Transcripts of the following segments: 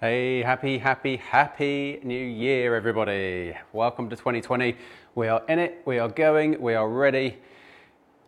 Hey, happy new year, everybody. Welcome to 2020. We are in it, we are going, we are ready.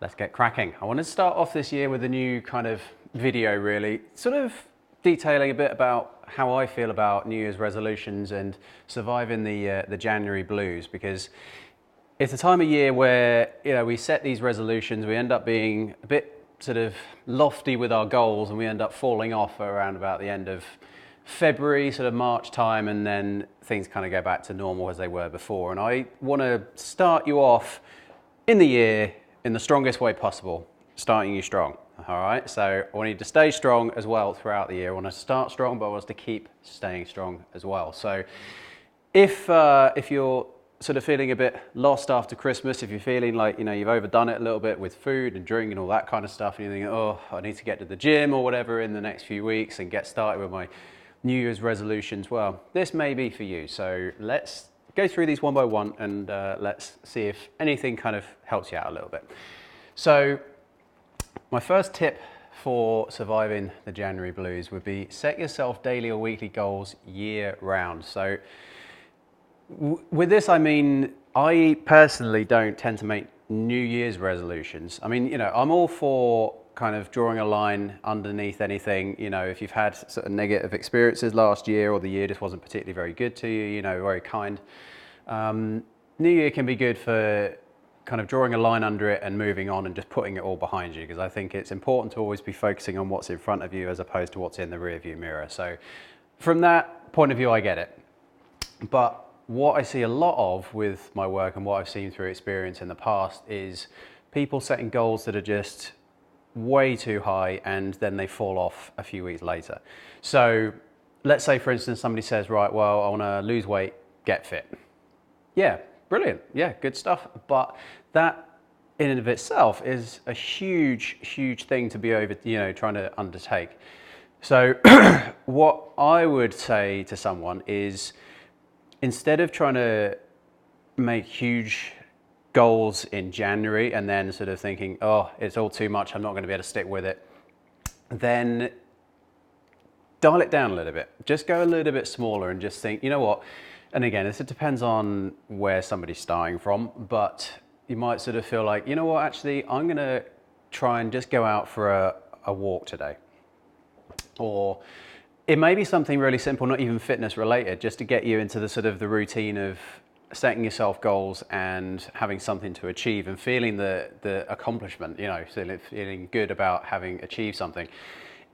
Let's get cracking. I want to start off this year with a new kind of video, really, sort of detailing a bit about how I feel about New Year's resolutions and surviving the January blues, because it's a time of year where, we set these resolutions, we end up being a bit sort of lofty with our goals, and we end up falling off around about the end of February, sort of March time, and then things kind of go back to normal as they were before. And I want to start you off in the year in the strongest way possible, starting you strong. All right, so I want you to stay strong as well throughout the year. I want to start strong, but I want us to keep staying strong as well. So if you're sort of feeling a bit lost after Christmas, if you're feeling like, you've overdone it a little bit with food and drink and all that kind of stuff, and you're thinking, oh, I need to get to the gym or whatever in the next few weeks and get started with my New Year's resolutions, well, this may be for you. So let's go through these one by one, and let's see if anything kind of helps you out a little bit. So my first tip for surviving the January blues would be set yourself daily or weekly goals year round. So with this, I mean, I personally don't tend to make New Year's resolutions. I mean, I'm all for kind of drawing a line underneath anything. If you've had sort of negative experiences last year, or the year just wasn't particularly very good to you, very kind. New Year can be good for kind of drawing a line under it and moving on and just putting it all behind you, because I think it's important to always be focusing on what's in front of you as opposed to what's in the rear view mirror. So from that point of view, I get it. But what I see a lot of with my work and what I've seen through experience in the past is people setting goals that are just way too high, and then they fall off a few weeks later. So let's say, for instance, somebody says, right, well, I want to lose weight, get fit. Yeah, brilliant. Yeah, good stuff. But that in and of itself is a huge thing to be trying to undertake. So what I would say to someone is, instead of trying to make huge goals in January and then sort of thinking, oh, it's all too much, I'm not going to be able to stick with it, then dial it down a little bit. Just go a little bit smaller and just think, you know what? And again, it depends on where somebody's starting from, but you might sort of feel like, you know what, actually, I'm going to try and just go out for a walk today. Or it may be something really simple, not even fitness related, just to get you into the sort of the routine of setting yourself goals and having something to achieve and feeling the accomplishment, feeling good about having achieved something.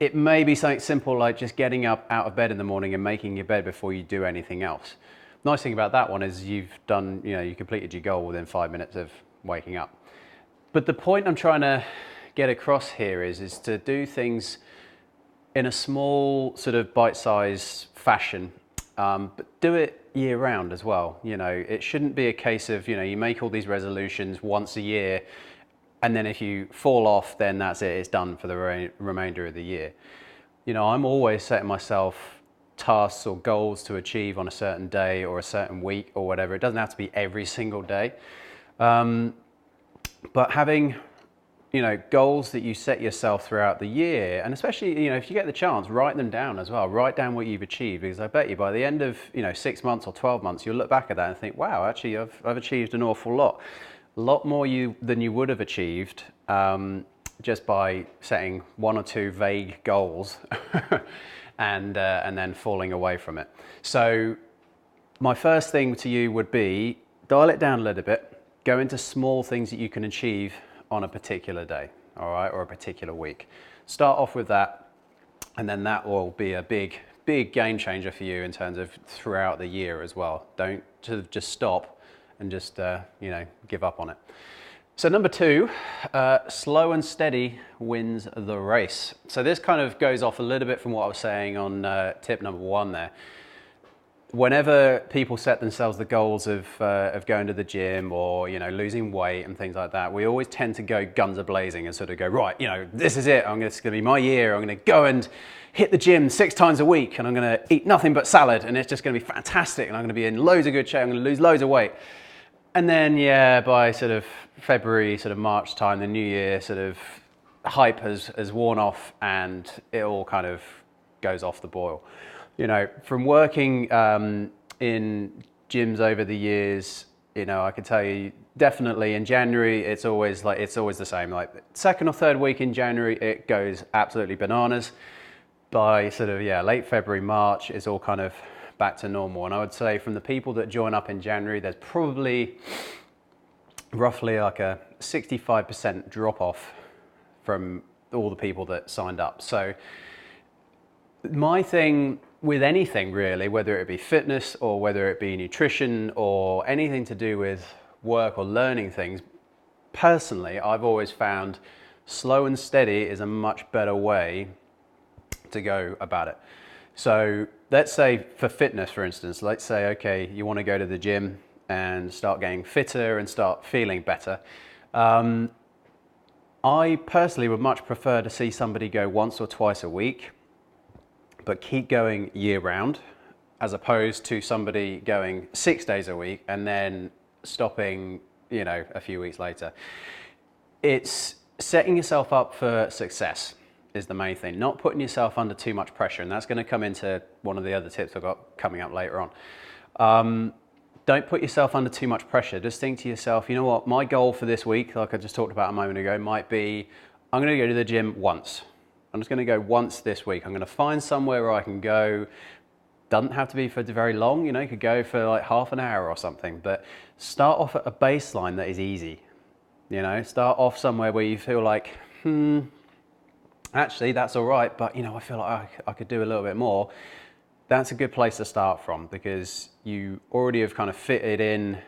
It may be something simple like just getting up out of bed in the morning and making your bed before you do anything else. Nice thing about that one is you completed your goal within 5 minutes of waking up. But the point I'm trying to get across here is to do things in a small sort of bite-sized fashion, but do it year round as well. It shouldn't be a case of, you make all these resolutions once a year, and then if you fall off, then that's it, it's done for the remainder of the year. I'm always setting myself tasks or goals to achieve on a certain day or a certain week or whatever. It doesn't have to be every single day. But having goals that you set yourself throughout the year, and especially, if you get the chance, write them down as well. Write down what you've achieved, because I bet you by the end of, 6 months or 12 months, you'll look back at that and think, wow, actually, I've achieved an awful lot. A lot more than you would have achieved just by setting one or two vague goals and then falling away from it. So my first thing to you would be, dial it down a little bit, go into small things that you can achieve on a particular day, all right, or a particular week. Start off with that, and then that will be a big game changer for you in terms of throughout the year as well. Don't just stop and just give up on it. So number 2, slow and steady wins the race. So this kind of goes off a little bit from what I was saying on tip number 1 there. Whenever people set themselves the goals of going to the gym or losing weight and things like that, we always tend to go guns a-blazing and sort of go, right, this is it. It's going to be my year. I'm going to go and hit the gym 6 times a week, and I'm going to eat nothing but salad, and it's just going to be fantastic, and I'm going to be in loads of good shape. I'm going to lose loads of weight. And then by sort of February, sort of March time, the new year sort of hype has worn off, and it all kind of goes off the boil. You know, from working in gyms over the years, you know, I can tell you definitely in January, it's always the same. Like second or third week in January, it goes absolutely bananas. By sort of, late February, March, it's all kind of back to normal. And I would say from the people that join up in January, there's probably roughly like a 65% drop off from all the people that signed up. So my thing with anything really, whether it be fitness or whether it be nutrition or anything to do with work or learning things, personally, I've always found slow and steady is a much better way to go about it. So let's say for fitness, for instance, let's say, okay, you want to go to the gym and start getting fitter and start feeling better. I personally would much prefer to see somebody go once or twice a week, but keep going year round, as opposed to somebody going 6 days a week and then stopping, you know, a few weeks later. It's setting yourself up for success is the main thing, not putting yourself under too much pressure. And that's going to come into one of the other tips I've got coming up later on. Don't put yourself under too much pressure. Just think to yourself, you know what, my goal for this week, like I just talked about a moment ago, might be, I'm going to go to the gym once. I'm just going to go once this week. I'm going to find somewhere where I can go. Doesn't have to be for very long, you know, you could go for like half an hour or something, but start off at a baseline that is easy. You know, start off somewhere where you feel like, actually that's all right, but you know, I feel like I could do a little bit more. That's a good place to start from, because you already have kind of fitted in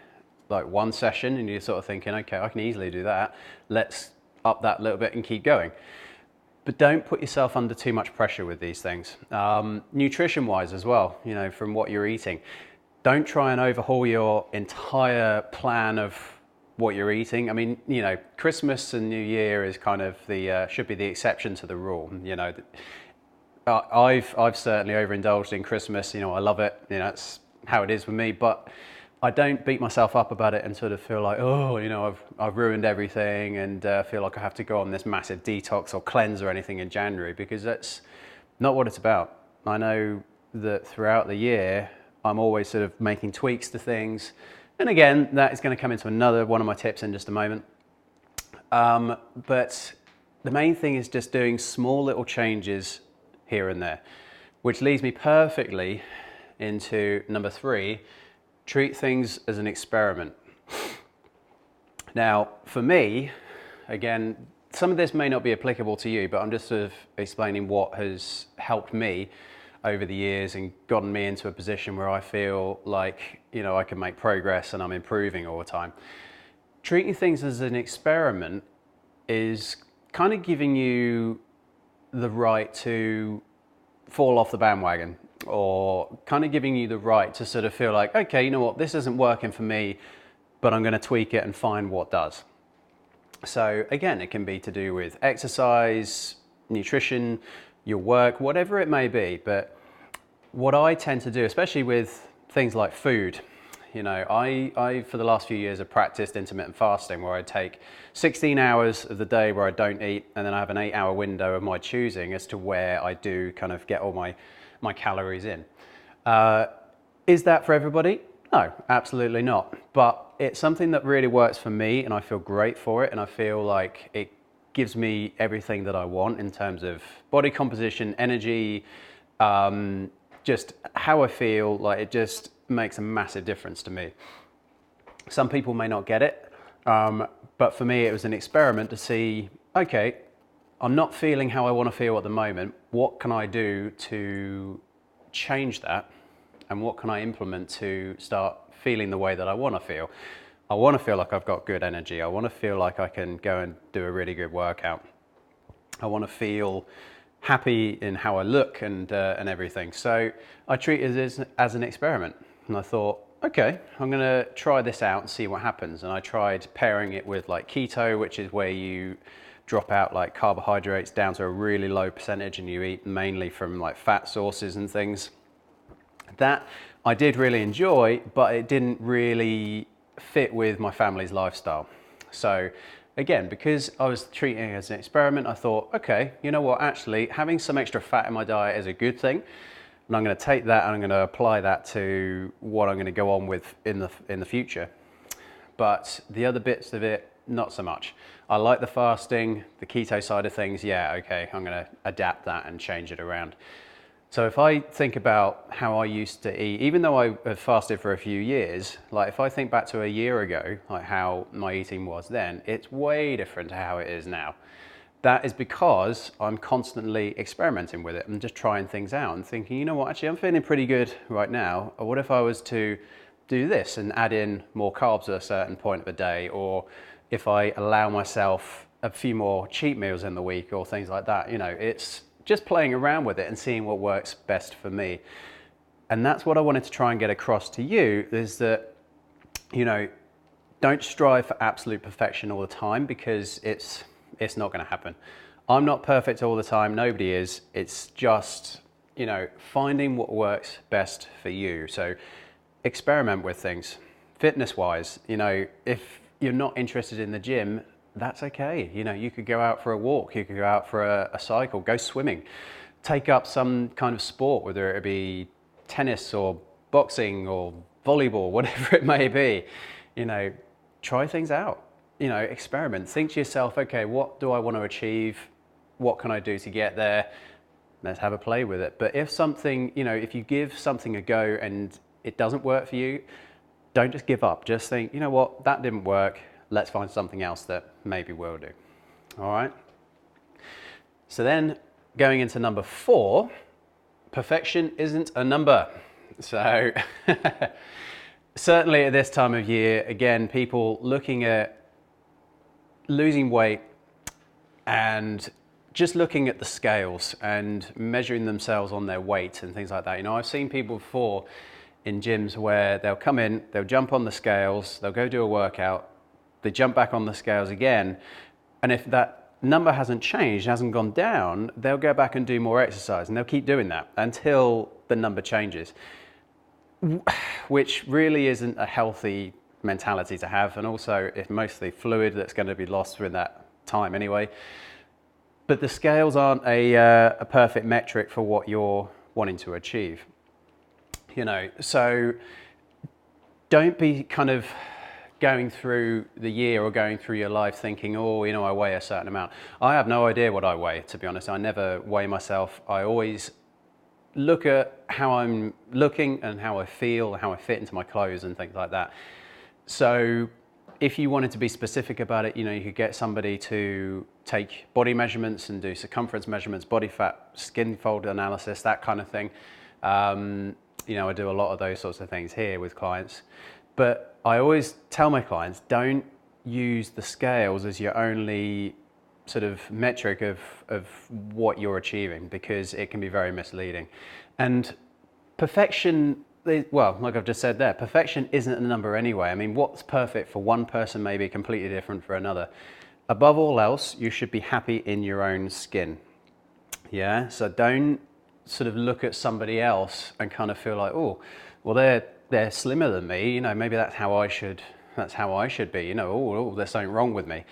like one session and you're sort of thinking, okay, I can easily do that. Let's up that a little bit and keep going. But don't put yourself under too much pressure with these things. Nutrition wise as well, you know, from what you're eating, don't try and overhaul your entire plan of what you're eating. I mean, you know, Christmas and New Year is kind of should be the exception to the rule. You know, I've certainly overindulged in Christmas. You know, I love it. You know, it's how it is with me. But I don't beat myself up about it and sort of feel like, oh, you know, I've ruined everything and feel like I have to go on this massive detox or cleanse or anything in January, because that's not what it's about. I know that throughout the year, I'm always sort of making tweaks to things. And again, that is going to come into another one of my tips in just a moment. But the main thing is just doing small little changes here and there, which leads me perfectly into number 3, treat things as an experiment. Now, for me, again, some of this may not be applicable to you, but I'm just sort of explaining what has helped me over the years and gotten me into a position where I feel like, you know, I can make progress and I'm improving all the time. Treating things as an experiment is kind of giving you the right to fall off the bandwagon, or kind of giving you the right to sort of feel like, okay, you know what, this isn't working for me, but I'm going to tweak it and find what does. So again, it can be to do with exercise, nutrition, your work, whatever it may be. But what I tend to do, especially with things like food, you know, I for the last few years have practiced intermittent fasting, where I take 16 hours of the day where I don't eat, and then I have an 8-hour window of my choosing as to where I do kind of get all my calories in. Is that for everybody? No, absolutely not. But it's something that really works for me, and I feel great for it, and I feel like it gives me everything that I want in terms of body composition, energy, just how I feel. Like, it just makes a massive difference to me. Some people may not get it, but for me it was an experiment to see, okay, I'm not feeling how I want to feel at the moment. What can I do to change that? And what can I implement to start feeling the way that I want to feel? I want to feel like I've got good energy. I want to feel like I can go and do a really good workout. I want to feel happy in how I look and everything. So I treat it as an experiment. And I thought, okay, I'm going to try this out and see what happens. And I tried pairing it with like keto, which is where you drop out like carbohydrates down to a really low percentage and you eat mainly from like fat sources and things. That I did really enjoy, but it didn't really fit with my family's lifestyle. So again, because I was treating it as an experiment, I thought, okay, you know what, actually having some extra fat in my diet is a good thing. And I'm going to take that and I'm going to apply that to what I'm going to go on with in the future. But the other bits of it, not so much. I like the fasting, the keto side of things. Yeah, okay, I'm going to adapt that and change it around. So if I think about how I used to eat, even though I have fasted for a few years, like if I think back to a year ago, like how my eating was then, it's way different to how it is now. That is because I'm constantly experimenting with it and just trying things out and thinking, you know what, actually I'm feeling pretty good right now. Or what if I was to do this and add in more carbs at a certain point of the day? Or if I allow myself a few more cheat meals in the week or things like that, you know, it's just playing around with it and seeing what works best for me. And that's what I wanted to try and get across to you, is that, you know, don't strive for absolute perfection all the time, because it's not going to happen. I'm not perfect all the time. Nobody is. It's just, you know, finding what works best for you. So experiment with things. Fitness wise, you know, if you're not interested in the gym, that's okay. You know, you could go out for a walk, you could go out for a cycle, go swimming, take up some kind of sport, whether it be tennis or boxing or volleyball, whatever it may be. You know, try things out, you know, experiment. Think to yourself, okay, what do I want to achieve? What can I do to get there? Let's have a play with it. But if something, you know, if you give something a go and it doesn't work for you, don't just give up. Just think, you know what, that didn't work. Let's find something else that maybe will do. All right. So then going into number 4, perfection isn't a number. So certainly at this time of year, again, people looking at losing weight and just looking at the scales and measuring themselves on their weight and things like that. You know, I've seen people before in gyms where they'll come in, they'll jump on the scales, they'll go do a workout, they jump back on the scales again, and if that number hasn't changed, hasn't gone down, they'll go back and do more exercise, and they'll keep doing that until the number changes, which really isn't a healthy mentality to have. And also, it's mostly fluid that's going to be lost through that time anyway. But the scales aren't a perfect metric for what you're wanting to achieve. You know, so don't be kind of going through the year or going through your life thinking, oh, you know, I weigh a certain amount. I have no idea what I weigh, to be honest. I never weigh myself. I always look at how I'm looking and how I feel, how I fit into my clothes and things like that. So if you wanted to be specific about it, you know, you could get somebody to take body measurements and do circumference measurements, body fat, skin fold analysis, that kind of thing. You know, I do a lot of those sorts of things here with clients. But I always tell my clients, don't use the scales as your only sort of metric of what you're achieving, because it can be very misleading. And perfection, well, like I've just said there, perfection isn't a number anyway. I mean, what's perfect for one person may be completely different for another. Above all else, you should be happy in your own skin. Yeah, so don't sort of look at somebody else and kind of feel like, oh, well, they're slimmer than me, you know, maybe that's how I should be, you know, oh, there's something wrong with me.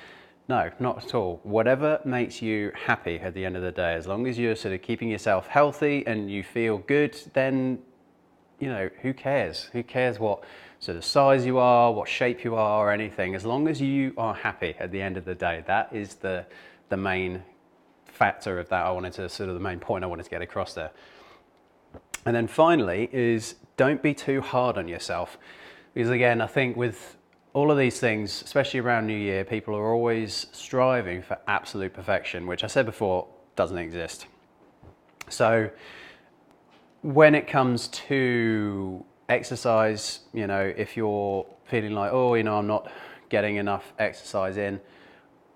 No, not at all. Whatever makes you happy at the end of the day, as long as you're sort of keeping yourself healthy and you feel good, then, you know, who cares? Who cares what sort of size you are, what shape you are, or anything? As long as you are happy at the end of the day, that is the main factor of that. The main point I wanted to get across there. And then finally is, don't be too hard on yourself. Because again, I think with all of these things, especially around New Year, people are always striving for absolute perfection, which I said before doesn't exist. So when it comes to exercise, you know, if you're feeling like, oh, you know, I'm not getting enough exercise in,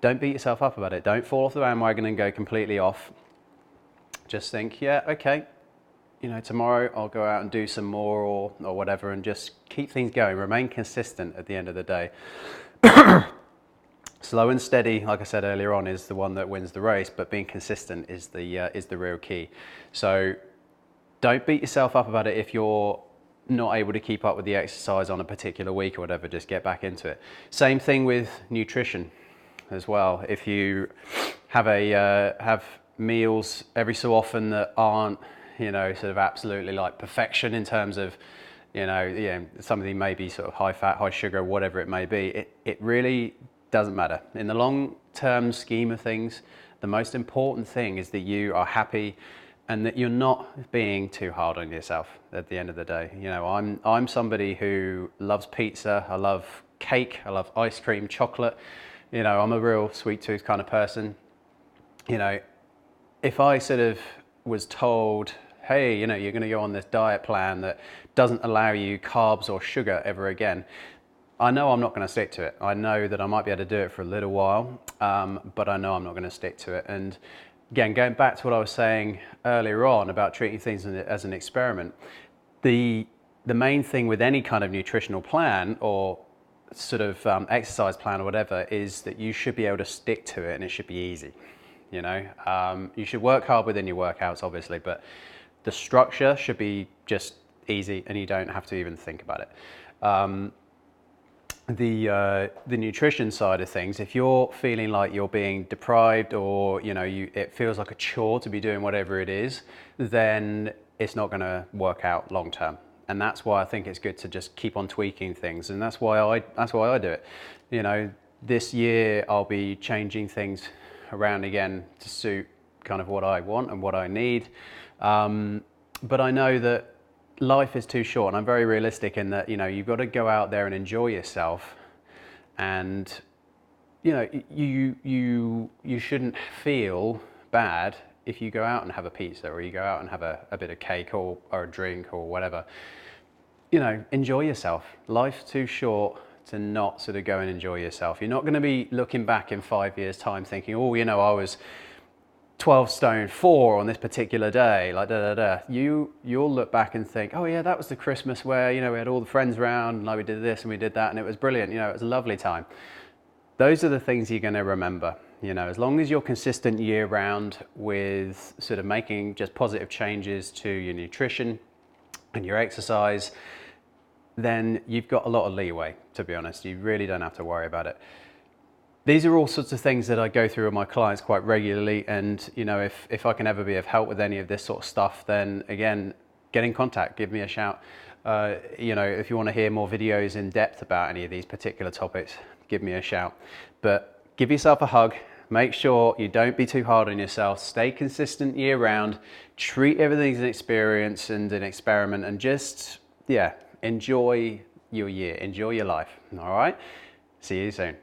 don't beat yourself up about it. Don't fall off the bandwagon and go completely off. Just think, yeah, okay, you know, tomorrow I'll go out and do some more or whatever, and just keep things going. Remain consistent at the end of the day. Slow and steady, like I said earlier on, is the one that wins the race, but being consistent is the real key. So don't beat yourself up about it if you're not able to keep up with the exercise on a particular week or whatever. Just get back into it. Same thing with nutrition. as well. If you have have meals every so often that aren't, you know, sort of absolutely like perfection in terms of, you know, yeah, something may be sort of high fat, high sugar, whatever it may be, it really doesn't matter. In the long term scheme of things, the most important thing is that you are happy and that you're not being too hard on yourself at the end of the day. You know, I'm somebody who loves pizza, I love cake, I love ice cream, chocolate. You know, I'm a real sweet tooth kind of person. You know, if I sort of was told, hey, you know, you're going to go on this diet plan that doesn't allow you carbs or sugar ever again, I know I'm not going to stick to it. I know that I might be able to do it for a little while, but I know I'm not going to stick to it. And again, going back to what I was saying earlier on about treating things as an experiment, the main thing with any kind of nutritional plan or sort of exercise plan or whatever is that you should be able to stick to it and it should be easy. You know, you should work hard within your workouts, obviously, but the structure should be just easy and you don't have to even think about it. The nutrition side of things, if you're feeling like you're being deprived or, you know, it feels like a chore to be doing whatever it is, then it's not going to work out long term. And that's why I think it's good to just keep on tweaking things. And that's why I do it. You know, this year I'll be changing things around again to suit kind of what I want and what I need. But I know that life is too short, and I'm very realistic in that, you know, you've got to go out there and enjoy yourself. And, you know, you shouldn't feel bad if you go out and have a pizza or you go out and have a bit of cake or a drink or whatever. You know, enjoy yourself. Life's too short to not sort of go and enjoy yourself. You're not going to be looking back in 5 years' time thinking, oh, you know, I was 12 stone 4 on this particular day, like da da da. You'll look back and think, oh yeah, that was the Christmas where, you know, we had all the friends around and like we did this and we did that and it was brilliant. You know, it was a lovely time. Those are the things you're going to remember. You know, as long as you're consistent year round with sort of making just positive changes to your nutrition and your exercise, then you've got a lot of leeway, to be honest. You really don't have to worry about it. These are all sorts of things that I go through with my clients quite regularly. And, you know, if I can ever be of help with any of this sort of stuff, then again, get in contact, give me a shout. You know, if you want to hear more videos in depth about any of these particular topics, give me a shout. But give yourself a hug. Make sure you don't be too hard on yourself. Stay consistent year round. Treat everything as an experience and an experiment, and just, yeah, enjoy your year, enjoy your life. All right? See you soon.